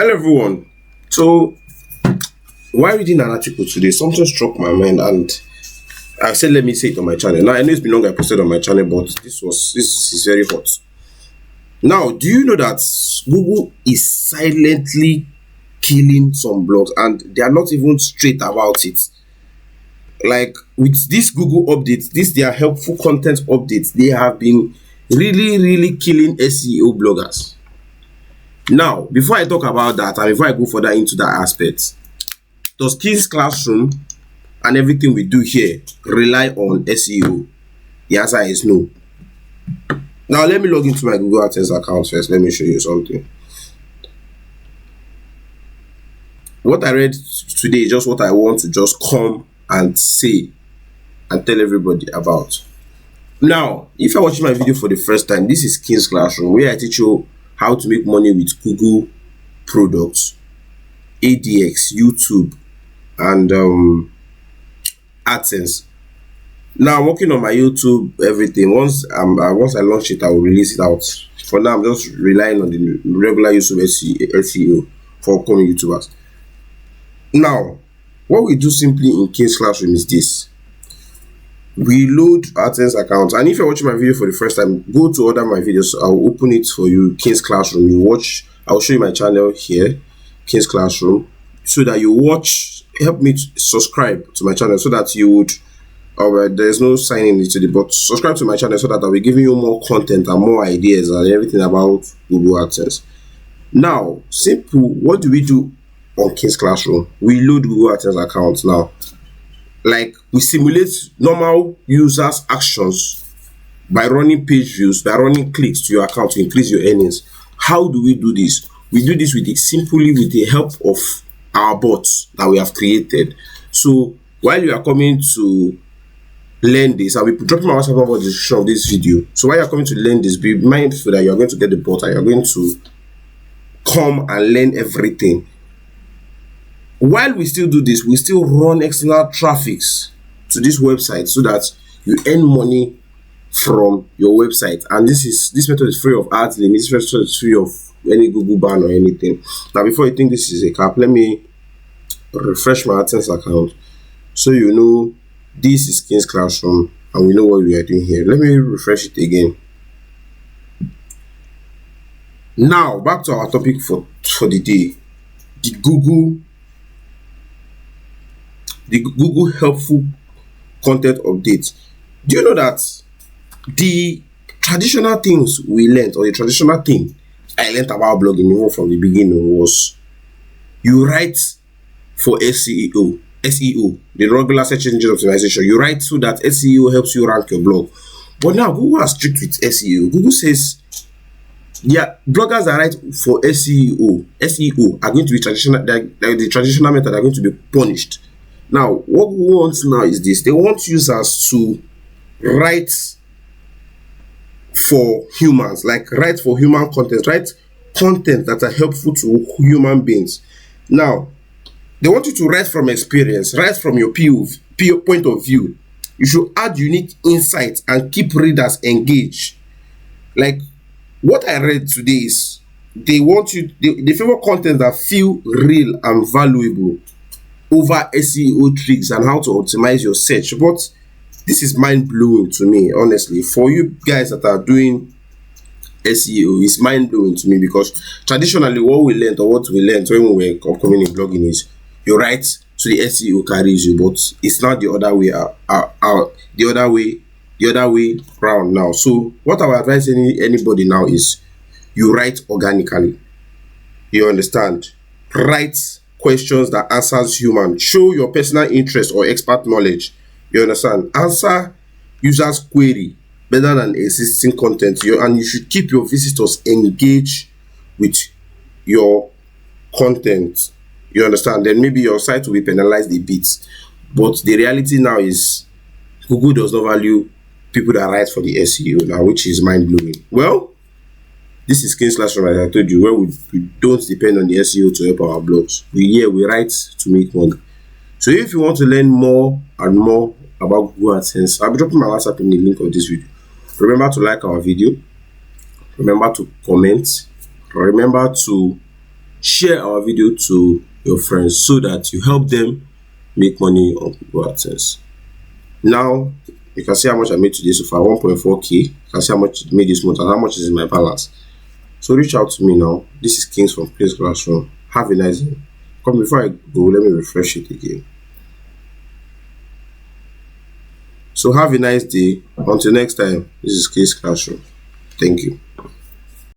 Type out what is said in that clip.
Hello everyone. So while reading an article today, something struck my mind and I said let me say it on my channel. Now I know it's been long I posted on my channel, but this is very hot. Now, do you know that Google is silently killing some blogs and they are not even straight about it? Like with this Google updates, this their helpful content updates, they have been really killing SEO bloggers. Now, before I talk about that and before I go further into that aspect, does King's Classroom and everything we do here rely on SEO? The answer is no. Now, let me log into my Google AdSense account first. Let me show you something. What I read today is just what I want to just come and say and tell everybody about. Now, if you're watching my video for the first time, this is King's Classroom, where I teach you how to make money with Google products, ADX, YouTube, and AdSense. Now I'm working on my YouTube, everything. Once I launch it, I will release it out. For now, I'm just relying on the regular YouTube SEO for upcoming YouTubers. Now, what we do simply in King's Classroom is this. We load AdSense accounts, and if you're watching my video for the first time, go to other my videos. I'll open it for you, King's Classroom. You watch. I'll show you my channel here, King's Classroom, so that you watch. Help me to subscribe to my channel so that you would. There's no signing into the, but subscribe to my channel so that I'll be giving you more content and more ideas and everything about Google AdSense. Now, simple. What do we do on King's Classroom? We load Google AdSense accounts now. Like we simulate normal users' actions by running page views, by running clicks to your account to increase your earnings. How do we do this? We do this with the help of our bots that we have created. So while you are coming to learn this, I'll be dropping my WhatsApp number in the description of this video. So while you're coming to learn this, be mindful that you're going to get the bot and you're going to come and learn everything. While we still do this, we still run external traffics to this website so that you earn money from your website. And this method is free of ads limit. This method is free of any Google ban or anything. Now, before you think this is a cap, let me refresh my AdSense account so you know this is King's Classroom and we know what we are doing here. Let me refresh it again. Now, back to our topic for the day. The Google helpful content updates. Do you know that the traditional things we learned, or the traditional thing I learned about blogging even from the beginning, was you write for SEO, the regular search engine optimization. You write so that SEO helps you rank your blog. But now Google is strict with SEO. Google says, yeah, bloggers that write for SEO are going to be traditional. The traditional method are going to be punished. Now, what we want now is this. They want users to write for humans, like write for human content, write content that are helpful to human beings. Now, they want you to write from experience, write from your point of view. You should add unique insights and keep readers engaged. Like what I read today is they want you, they favor content that feel real and valuable over SEO tricks and how to optimize your search. But this is mind-blowing to me, honestly. For you guys that are doing SEO, it's mind-blowing to me, because traditionally what we learned when we were coming in blogging is you write so the SEO carries you, but it's not the other way the other way around now. So what I would advise anybody now is you write organically. You understand? Write questions that answers human. Show your personal interest or expert knowledge. You understand? Answer users' query better than existing content. And you should keep your visitors engaged with your content. You understand? Then maybe your site will be penalized a bit. But the reality now is Google does not value people that write for the SEO now, which is mind-blowing. Well, this is King's Classroom, as I told you, where we don't depend on the SEO to help our blogs. We write to make money. So if you want to learn more and more about Google AdSense, I'll be dropping my WhatsApp in the link of this video. Remember to like our video. Remember to comment. Remember to Share our video to your friends so that you help them make money on Google AdSense. Now you can see how much I made today so far, 1.4k. You can see how much it made this month and how much is in my balance. So reach out to me now. This is Kings from Place Classroom. Have a nice day. Come, before I go, let me refresh it again. So have a nice day. Until next time, this is Kings Classroom. Thank you.